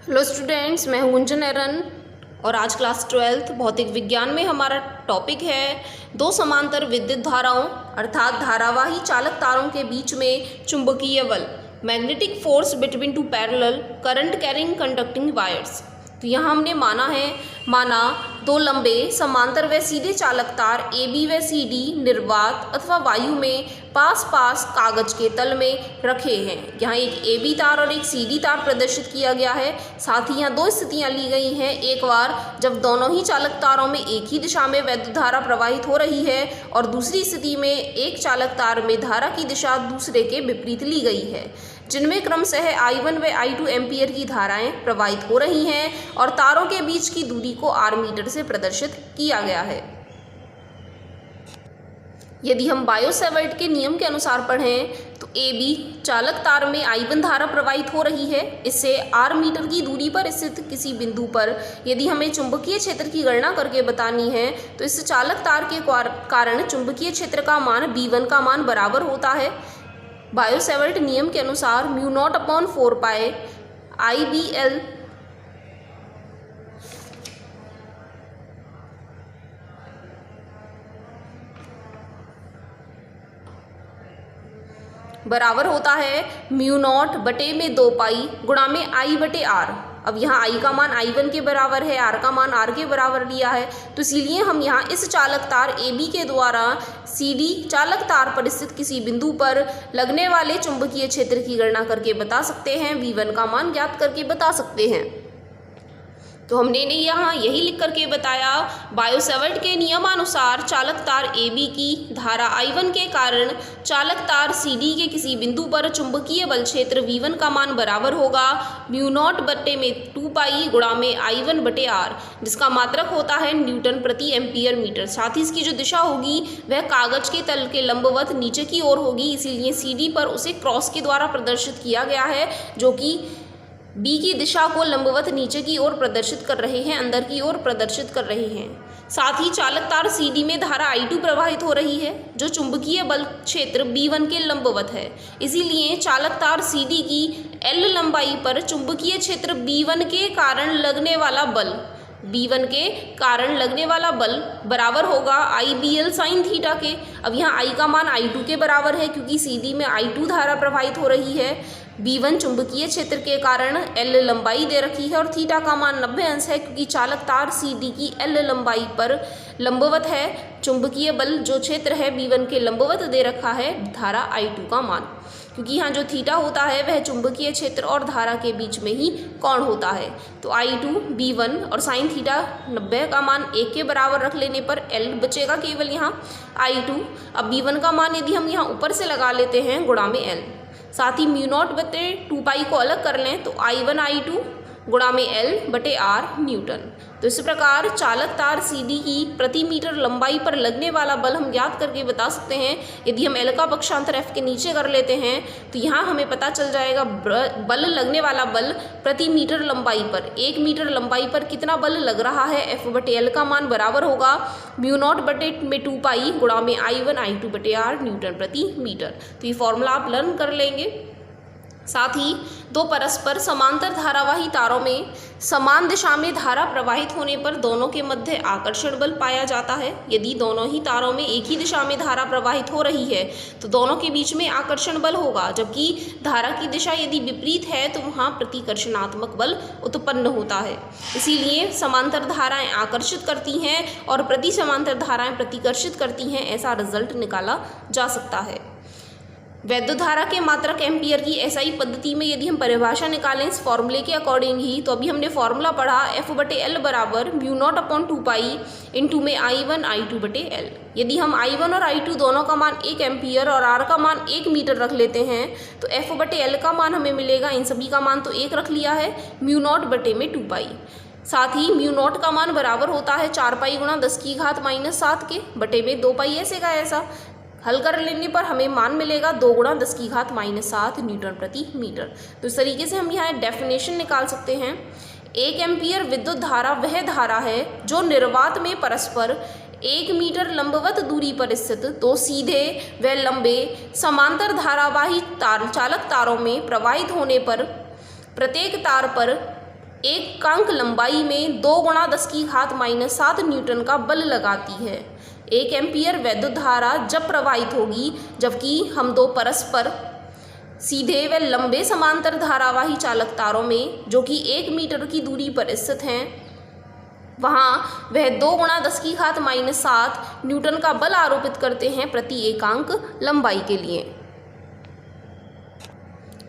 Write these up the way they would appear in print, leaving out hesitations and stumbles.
Hello students, मैं हूं गुंजन एरन और आज क्लास 12 भौतिक विज्ञान में हमारा टॉपिक है दो समांतर विद्युत धाराओं अर्थात धारावाही चालक तारों के बीच में चुंबकीय बल magnetic force between two parallel current carrying conducting wires. तो यहाँ हमने माना दो लंबे समांतर व सीधे चालक तार AB व CD निर्वात अथवा वायु में पास पास कागज के तल में रखे हैं। यहाँ एक AB तार और एक CD तार प्रदर्शित किया गया है। साथ ही यहाँ दो स्थितियाँ ली गई हैं। एक बार जब दोनों ही चालक तारों में एक ही दिशा में वैद्युत धारा प्रवाहित हो रही है और दूसरी स्थिति में एक चालक तार में धारा की दिशा दूसरे के विपरीत ली गई है, जिनमें क्रमशः I1 व I2 एम्पीयर की धाराएं प्रवाहित हो रही हैं और तारों के बीच की दूरी को R मीटर से प्रदर्शित किया गया है। यदि हम बायो-सैवर्ट के नियम के अनुसार पढ़ें तो AB चालक तार में I1 धारा प्रवाहित हो रही है। इससे R मीटर की दूरी पर स्थित किसी बिंदु पर यदि हमें चुंबकीय क्षेत्र की गणना करके बतानी है तो इस चालक तार के कारण चुंबकीय क्षेत्र का मान B1 का मान बराबर होता है बायो-सैवर्ट नियम के अनुसार μ0/4 पाई IBL बराबर होता है μ0/2 पाई गुणा में I/R। अब यहाँ I का मान I1 के बराबर है, R का मान R के बराबर लिया है, तो इसीलिए हम यहाँ इस चालक तार AB के द्वारा CD चालक तार पर स्थित किसी बिंदु पर लगने वाले चुंबकीय क्षेत्र की गणना करके बता सकते हैं, V1 का मान ज्ञात करके बता सकते हैं। तो हमने यहाँ यही लिख करके बताया बायो-सैवर्ट के नियमानुसार चालक तार AB की धारा I1 के कारण चालक तार CD के किसी बिंदु पर चुंबकीय बल क्षेत्र V1 का मान बराबर होगा μ0/2 पाई गुणा में I1/R, जिसका मात्रक होता है न्यूटन प्रति एम्पीयर मीटर। साथ ही इसकी जो दिशा होगी वह कागज के तल के लंबवत नीचे की ओर होगी, इसीलिए CD पर उसे क्रॉस के द्वारा प्रदर्शित किया गया है, जो कि B की दिशा को लंबवत नीचे की ओर प्रदर्शित कर रहे हैं, अंदर की ओर प्रदर्शित कर रहे हैं। साथ ही चालक तार CD में धारा I2 प्रवाहित हो रही है, जो चुंबकीय बल क्षेत्र B1 के लंबवत है। इसीलिए चालक तार CD की L लंबाई पर चुंबकीय क्षेत्र B1 के कारण लगने वाला बल बराबर होगा IBL sin थीटा के। अब यहाँ I का मान I2 के बराबर है, क्योंकि CD में I2 धारा प्रवाहित हो रही है। B1 चुंबकीय क्षेत्र के कारण L लंबाई दे रखी है और थीटा का मान 90 अंश है, क्योंकि चालक तार CD की L लंबाई पर लंबवत है। चुंबकीय बल जो क्षेत्र है B1 के लंबवत दे रखा है धारा I2 का मान, क्योंकि यहाँ जो थीटा होता है वह चुंबकीय क्षेत्र और धारा के बीच में ही कोण होता है। तो I2 B1 और साइन थीटा 90 का मान 1 के बराबर रख लेने पर L बचेगा केवल यहाँ I2। अब B1 का मान यदि हम यहाँ ऊपर से लगा लेते हैं गुणा में L, साथ ही μ0/2 पाई को अलग कर लें तो I1 I2 गुणा में L/R न्यूटन। तो इस प्रकार चालक तार CD की प्रति मीटर लंबाई पर लगने वाला बल हम ज्ञात करके बता सकते हैं। यदि हम L का पक्षांतर F के नीचे कर लेते हैं तो यहाँ हमें पता चल जाएगा बल लगने वाला बल प्रति मीटर लंबाई पर 1 मीटर लंबाई पर कितना बल लग रहा है। F/L का मान बराबर होगा μ0/2 पाई गुणा में I1 I2/R न्यूटन प्रति मीटर। तो ये फॉर्मूला आप लर्न कर लेंगे। साथ ही दो परस्पर समांतर धारावाही तारों में समान दिशा में धारा प्रवाहित होने पर दोनों के मध्य आकर्षण बल पाया जाता है। यदि दोनों ही तारों में एक ही दिशा में धारा प्रवाहित हो रही है तो दोनों के बीच में आकर्षण बल होगा, जबकि धारा की दिशा यदि विपरीत है तो वहाँ प्रतिकर्षणात्मक बल उत्पन्न होता है। इसीलिए समांतर धाराएं आकर्षित करती हैं और प्रति समांतर धाराएं प्रतिकर्षित करती हैं, ऐसा रिजल्ट निकाला जा सकता है। वैद्युत धारा के मात्रक एम्पीयर की SI पद्धति में यदि हम परिभाषा निकालें इस फॉर्मूले के अकॉर्डिंग ही, तो अभी हमने फॉर्मूला पढ़ा F/L बराबर μ0/2 पाई इंटू में I1 I2/L। यदि हम I1 और I2 दोनों का मान 1 एम्पीयर और R का मान 1 मीटर रख लेते हैं तो F/L का मान हमें मिलेगा, इन सभी का मान तो 1 रख लिया है, μ0/2 पाई। साथ ही μ0 का मान बराबर होता है 4 पाई गुणा 10⁻⁷ के बटे में 2 पाई ऐसे का ऐसा। हल कर लेने पर हमें मान मिलेगा 2 गुणा 10⁻⁷ न्यूटन प्रति मीटर। तो इस तरीके से हम यहाँ डेफिनेशन निकाल सकते हैं। 1 एम्पीयर विद्युत धारा वह धारा है जो निर्वात में परस्पर 1 मीटर लंबवत दूरी पर स्थित दो सीधे व लंबे समांतर धारावाही चालक तारों में प्रवाहित होने पर प्रत्येक तार पर एकांक लंबाई में 2 × 10⁻⁷ न्यूटन का बल लगाती है। 1 एम्पियर वैद्युत धारा जब प्रवाहित होगी जबकि हम दो परस्पर सीधे व लंबे समांतर धारावाही चालक तारों में जो कि 1 मीटर की दूरी पर स्थित हैं वहाँ वह 2 × 10⁻⁷ न्यूटन का बल आरोपित करते हैं प्रति एकांक लंबाई के लिए।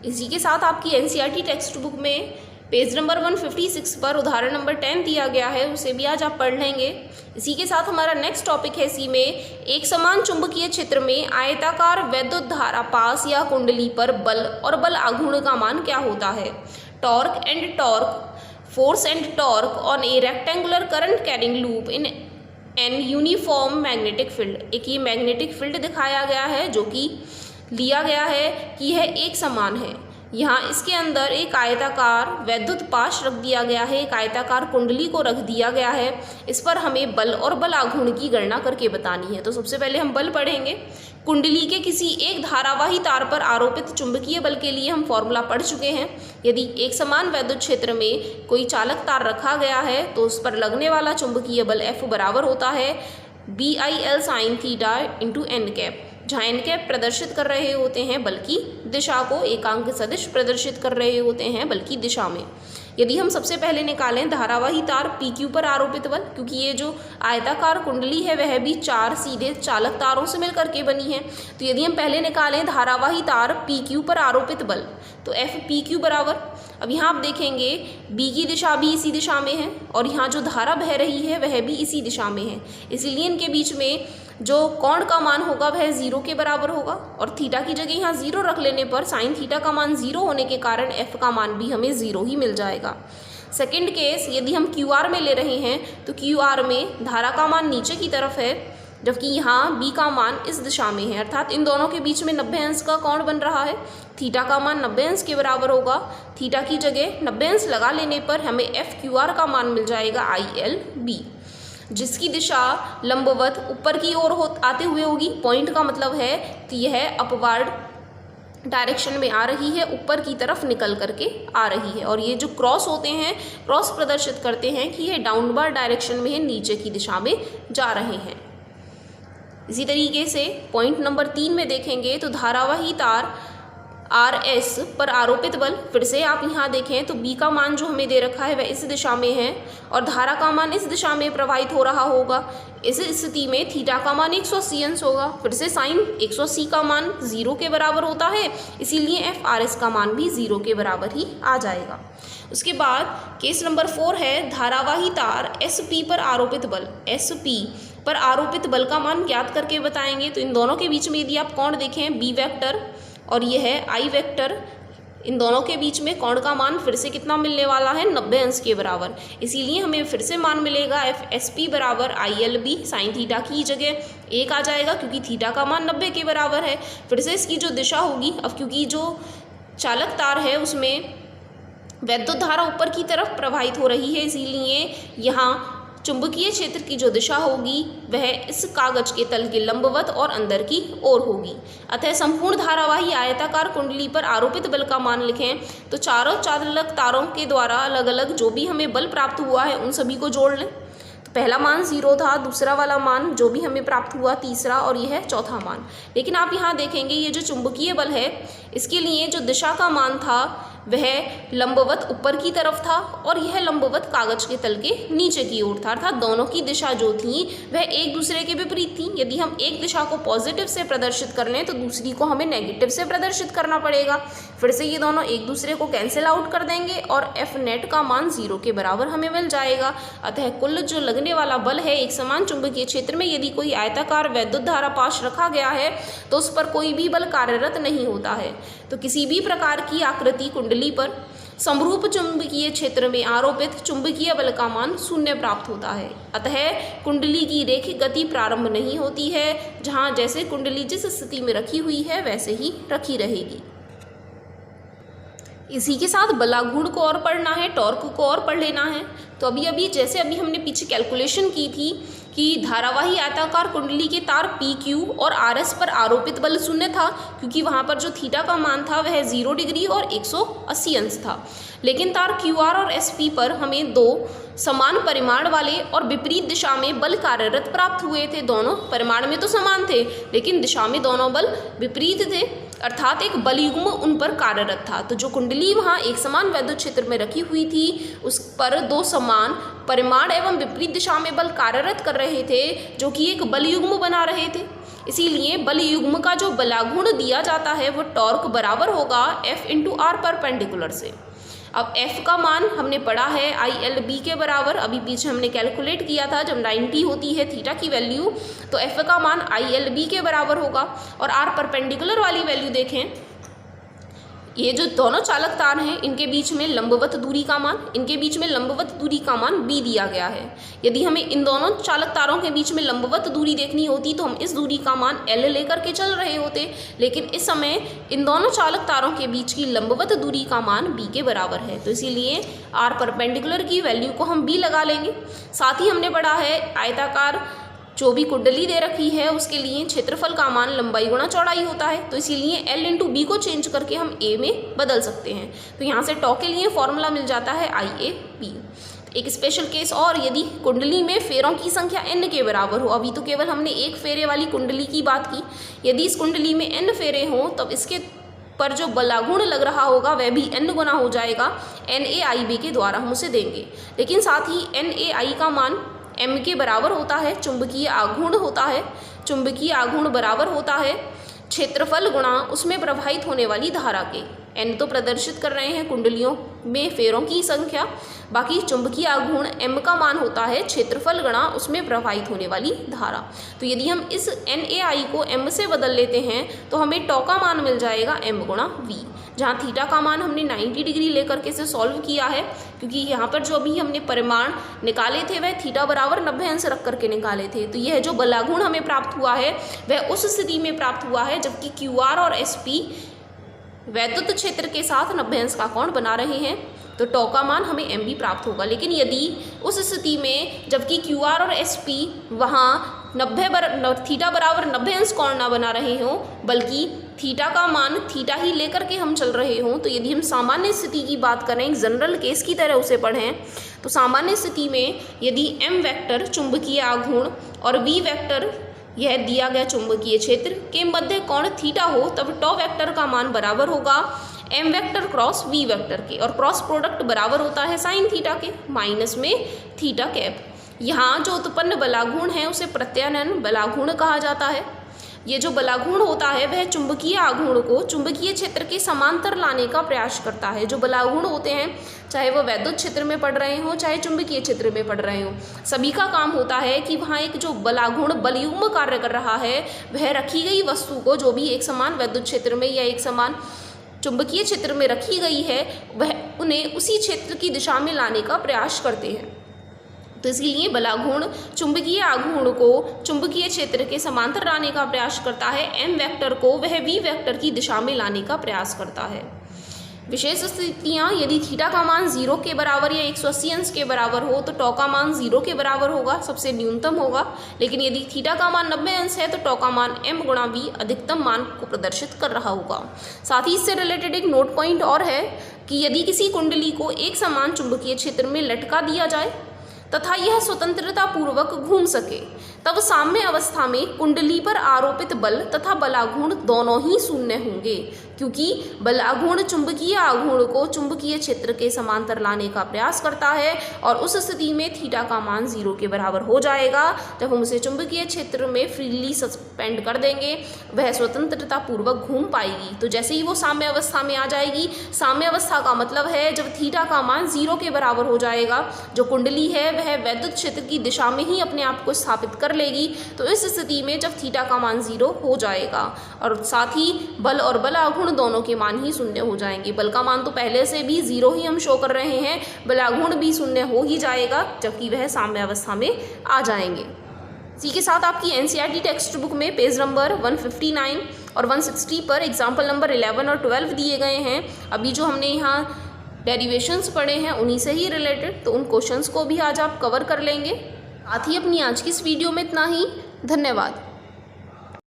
इसी के साथ आपकी एनसीईआरटी टेक्स्ट बुक में पेज नंबर 156 पर उदाहरण नंबर 10 दिया गया है, उसे भी आज आप पढ़ लेंगे। इसी के साथ हमारा नेक्स्ट टॉपिक है इसी में, एक समान चुंबकीय क्षेत्र में आयताकार वैद्युत धारा पास या कुंडली पर बल और बल आघूर्ण का मान क्या होता है। Torque and torque, force and torque on A rectangular current carrying loop in an uniform magnetic field. एक ये मैग्नेटिक फील्ड दिखाया गया है जो कि लिया गया है कि यह एक समान है। यहाँ इसके अंदर एक आयताकार वैद्युत पाश रख दिया गया है, एक आयताकार कुंडली को रख दिया गया है। इस पर हमें बल और बल आघूर्ण की गणना करके बतानी है। तो सबसे पहले हम बल पढ़ेंगे। कुंडली के किसी एक धारावाही तार पर आरोपित चुंबकीय बल के लिए हम फॉर्मूला पढ़ चुके हैं। यदि एक समान वैद्युत क्षेत्र में कोई चालक तार रखा गया है तो उस पर लगने वाला चुंबकीय बल F बराबर होता है BIL sin theta into n cap, जहाँ n कैप प्रदर्शित कर रहे होते हैं बल की दिशा को, एकांक सदिश प्रदर्शित कर रहे होते हैं बल की दिशा में। यदि हम सबसे पहले निकालें धारावाही तार PQ पर आरोपित बल, क्योंकि ये जो आयताकार कुंडली है वह भी 4 सीधे चालक तारों से मिलकर के बनी है, तो यदि हम पहले निकालें धारावाही तार PQ पर आरोपित बल तो FPQ बराबर, अब यहाँ आप देखेंगे B की दिशा भी इसी दिशा में है और यहाँ जो धारा बह रही है वह भी इसी दिशा में है, इसीलिए इनके बीच में जो कोण का मान होगा वह 0 के बराबर होगा और थीटा की जगह यहाँ 0 रख लेने पर साइन थीटा का मान 0 होने के कारण F का मान भी हमें 0 ही मिल जाएगा। सेकंड केस, यदि हम QR में ले रहे हैं तो QR में धारा का मान नीचे की तरफ है जबकि यहाँ B का मान इस दिशा में है, अर्थात इन दोनों के बीच में 90 अंश का कोण बन रहा है। थीटा का मान 90 अंश के बराबर होगा। थीटा की जगह 90 अंश लगा लेने पर हमें FQR का मान मिल जाएगा ILB, जिसकी दिशा लंबवत ऊपर की ओर आते हुए होगी। पॉइंट का मतलब है कि यह अपवार्ड डायरेक्शन में आ रही है, ऊपर की तरफ निकल करके आ रही है, और ये जो क्रॉस होते हैं क्रॉस प्रदर्शित करते हैं कि ये डाउनवर्ड डायरेक्शन में है, नीचे की दिशा में जा रहे हैं। इसी तरीके से पॉइंट नंबर 3 में देखेंगे तो धारावाही तार RS पर आरोपित बल, फिर से आप यहाँ देखें तो B का मान जो हमें दे रखा है वह इस दिशा में है और धारा का मान इस दिशा में प्रवाहित हो रहा होगा। इस स्थिति में थीटा का मान 180 अंश होगा, फिर से साइन 180 का मान 0 के बराबर होता है, इसीलिए FRS का मान भी 0 के बराबर ही आ जाएगा। उसके बाद केस नंबर 4 है धारावाही तार SP पर आरोपित बल। SP पर आरोपित बल का मान ज्ञात करके बताएंगे। तो इन दोनों के बीच में यदि आप कोण देखें B वेक्टर और यह है I वेक्टर, इन दोनों के बीच में कोण का मान फिर से कितना मिलने वाला है 90 अंश के बराबर, इसीलिए हमें फिर से मान मिलेगा FSP बराबर ILB, साइन थीटा की जगह 1 आ जाएगा क्योंकि थीटा का मान 90 के बराबर है। फिर से इसकी जो दिशा होगी, अब क्योंकि जो चालक तार है उसमें वैद्युत धारा ऊपर की तरफ प्रवाहित हो रही है, इसीलिए यहाँ चुंबकीय क्षेत्र की जो दिशा होगी वह इस कागज के तल के लंबवत और अंदर की ओर होगी। अतः संपूर्ण धारावाही आयताकार कुंडली पर आरोपित बल का मान लिखें तो चारों चालक तारों के द्वारा अलग अलग जो भी हमें बल प्राप्त हुआ है उन सभी को जोड़ लें। तो पहला मान 0 था, दूसरा वाला मान जो भी हमें प्राप्त हुआ तीसरा, और यह है चौथा मान। लेकिन आप यहाँ देखेंगे ये जो चुंबकीय बल है इसके लिए जो दिशा का मान था वह लंबवत ऊपर की तरफ था और यह लंबवत कागज के तल के नीचे की ओर था, अर्थात दोनों की दिशा जो थी वह एक दूसरे के विपरीत थी। यदि हम एक दिशा को पॉजिटिव से प्रदर्शित कर लें तो दूसरी को हमें नेगेटिव से प्रदर्शित करना पड़ेगा। फिर से ये दोनों एक दूसरे को कैंसिल आउट कर देंगे और F नेट का मान 0 के बराबर हमें मिल जाएगा। अतः कुल जो लगने वाला बल है एक समान चुंबकीय क्षेत्र में यदि कोई आयताकार वैद्युत धारा पाश रखा गया है तो उस पर कोई भी बल कार्यरत नहीं होता है। तो किसी भी प्रकार की आकृति कुंडली पर समरूप चुंबकीय क्षेत्र में आरोपित चुंबकीय बल का मान 0 प्राप्त होता है। अतः कुंडली की रैखिक गति प्रारंभ नहीं होती है, जहाँ जैसे कुंडली जिस स्थिति में रखी हुई है वैसे ही रखी रहेगी। इसी के साथ बलाघूर्ण को और पढ़ना है, टॉर्क को और पढ़ लेना है। तो अभी जैसे हमने पीछे कैलकुलेशन की थी कि धारावाही आयताकार कुंडली के तार पी क्यू और आर एस पर आरोपित बल शून्य था, क्योंकि वहाँ पर जो थीटा का मान था वह 0 डिग्री और 180 अंश था। लेकिन तार क्यू आर और एस पी पर हमें दो समान परिमाण वाले और विपरीत दिशा में बल कार्यरत प्राप्त हुए थे। दोनों परिमाण में तो समान थे, लेकिन दिशा में दोनों बल विपरीत थे, अर्थात एक बलयुग्म उन पर कार्यरत था। तो जो कुंडली वहाँ एक समान वैद्युत क्षेत्र में रखी हुई थी, उस पर दो समान परिमाण एवं विपरीत दिशा में बल कार्यरत कर रहे थे, जो कि एक बलयुग्म बना रहे थे। इसीलिए बलयुग्म का जो बलाघूर्ण दिया जाता है वो टॉर्क बराबर होगा F × R परपेंडिकुलर से। अब F का मान हमने पढ़ा है ILB के बराबर, अभी पीछे हमने कैलकुलेट किया था जब 90 होती है थीटा की वैल्यू, तो F का मान ILB के बराबर होगा। और R परपेंडिकुलर वाली वैल्यू देखें, ये जो दोनों चालक तार हैं इनके बीच में लंबवत दूरी का मान, इनके बीच में लंबवत दूरी का मान b दिया गया है। यदि हमें इन दोनों चालक तारों के बीच में लंबवत दूरी देखनी होती तो हम इस दूरी का मान l लेकर के चल रहे होते, लेकिन इस समय इन दोनों चालक तारों के बीच की लंबवत दूरी का मान b के बराबर है, तो इसीलिए r परपेंडिकुलर की वैल्यू को हम b लगा लेंगे। साथ ही हमने पढ़ा है आयताकार जो भी कुंडली दे रखी है उसके लिए क्षेत्रफल का मान लंबाई गुणा चौड़ाई होता है, तो इसीलिए L × B को चेंज करके हम A में बदल सकते हैं। तो यहाँ से टॉ के लिए फॉर्मूला मिल जाता है IAB। एक स्पेशल केस और, यदि कुंडली में फेरों की संख्या n के बराबर हो, अभी तो केवल हमने एक फेरे वाली कुंडली की बात की, यदि इस कुंडली में n फेरे हों तब इसके पर जो बलाघूर्ण लग रहा होगा वह भी n गुना हो जाएगा, NAIB के द्वारा हम उसे देंगे। लेकिन साथ ही NAI का मान m के बराबर होता है, चुंबकीय आघूर्ण होता है, चुंबकीय आघूर्ण बराबर होता है क्षेत्रफल गुणा उसमें प्रवाहित होने वाली धारा के। n तो प्रदर्शित कर रहे हैं कुंडलियों में फेरों की संख्या, बाकी चुंबकीय आघूर्ण m का मान होता है क्षेत्रफल गुणा उसमें प्रवाहित होने वाली धारा। तो यदि हम इस NAI को m से बदल लेते हैं तो हमें टॉ का मान मिल जाएगा m × V, जहाँ थीटा का मान हमने 90 डिग्री लेकर के इसे सॉल्व किया है, क्योंकि यहाँ पर जो अभी हमने परिमाण निकाले थे वह थीटा बराबर 90 अंश रख करके निकाले थे। तो यह जो बलाघूर्ण हमें प्राप्त हुआ है वह उस स्थिति में प्राप्त हुआ है जबकि QR और SP वैद्युत क्षेत्र के साथ 90 अंश का कोण बना रहे हैं, तो टॉ का मान हमें MB प्राप्त होगा। लेकिन यदि उस स्थिति में जबकि QR और SP वहाँ थीटा बराबर 90 अंश कोण ना बना रहे हों, बल्कि थीटा का मान थीटा ही लेकर के हम चल रहे हों, तो यदि हम सामान्य स्थिति की बात करें, जनरल केस की तरह उसे पढ़ें, तो सामान्य स्थिति में यदि m वेक्टर चुंबकीय आघूर्ण और v वेक्टर यह दिया गया चुंबकीय क्षेत्र के मध्य कोण थीटा हो, तब टॉ वेक्टर का मान बराबर होगा m vector cross v vector के, और क्रॉस प्रोडक्ट बराबर होता है साइन थीटा के माइनस में थीटा कैप। यहाँ जो उत्पन्न बलाघूर्ण है उसे प्रत्यानयन बलाघूर्ण कहा जाता है। ये जो बलाघूर्ण होता है वह चुंबकीय आघूर्ण को चुंबकीय क्षेत्र के समांतर लाने का प्रयास करता है। जो बलाघूर्ण होते हैं, चाहे वो वैद्युत क्षेत्र में पढ़ रहे हों चाहे चुंबकीय क्षेत्र में पढ़ रहे हों, सभी का काम होता है कि वहाँ एक जो बलाघूर्ण बलयुग्म कार्य कर रहा है वह रखी गई वस्तु को, जो भी एक समान वैद्युत क्षेत्र में या एक समान चुंबकीय क्षेत्र में रखी गई है, वह उन्हें उसी क्षेत्र की दिशा में लाने का प्रयास करते हैं। तो इसलिए बलाघूर्ण चुंबकीय आघूर्ण को चुंबकीय क्षेत्र के समांतर लाने का प्रयास करता है, m वेक्टर को वह v वेक्टर की दिशा में लाने का प्रयास करता है। विशेष स्थितियाँ, यदि थीटा का मान 0 के बराबर या 180 अंश के बराबर हो तो टॉ का मान 0 के बराबर होगा, सबसे न्यूनतम होगा। लेकिन यदि थीटा का मान 90 अंश है तो टॉ का मान m × v अधिकतम मान को प्रदर्शित कर रहा होगा। साथ ही इससे रिलेटेड एक नोट पॉइंट और है कि यदि किसी कुंडली को एक समान चुंबकीय क्षेत्र में लटका दिया जाए तथा यह स्वतंत्रता पूर्वक घूम सके, तब साम्य अवस्था में कुंडली पर आरोपित बल तथा बलाघूर्ण दोनों ही शून्य होंगे, क्योंकि बलाघूर्ण चुंबकीय आघूर्ण को चुंबकीय क्षेत्र के समांतर लाने का प्रयास करता है, और उस स्थिति में थीटा का मान 0 के बराबर हो जाएगा। जब हम उसे चुंबकीय क्षेत्र में फ्रीली सस्पेंड कर देंगे वह स्वतंत्रता पूर्वक घूम पाएगी। तो जैसे ही वो साम्य अवस्था में आ जाएगी, साम्य अवस्था का मतलब है जब थीटा का मान 0 के बराबर हो जाएगा, जो कुंडली है वह वैद्युत क्षेत्र की दिशा में ही अपने आप को स्थापित कर लेगी। तो इस स्थिति में जब थीटा का मान 0 हो जाएगा, और साथ ही बल और बलाघूर्ण दोनों के मान ही शून्य हो जाएंगे। बल का मान तो पहले से भी 0 ही हम शो कर रहे हैं, बलाघूर्ण भी शून्य हो ही जाएगा जबकि वह साम्य अवस्था में आ जाएंगे। इसी के साथ आपकी NCERT टेक्स्ट बुक में पेज नंबर 159 और 160 पर एग्जाम्पल नंबर 11 और 12 दिए गए हैं। अभी जो हमने यहाँ डेरिवेशंस पढ़े हैं उन्हीं से ही रिलेटेड, तो उन क्वेश्चंस को भी आज आप कवर कर लेंगे। साथ ही अपनी आज की इस वीडियो में इतना ही। धन्यवाद।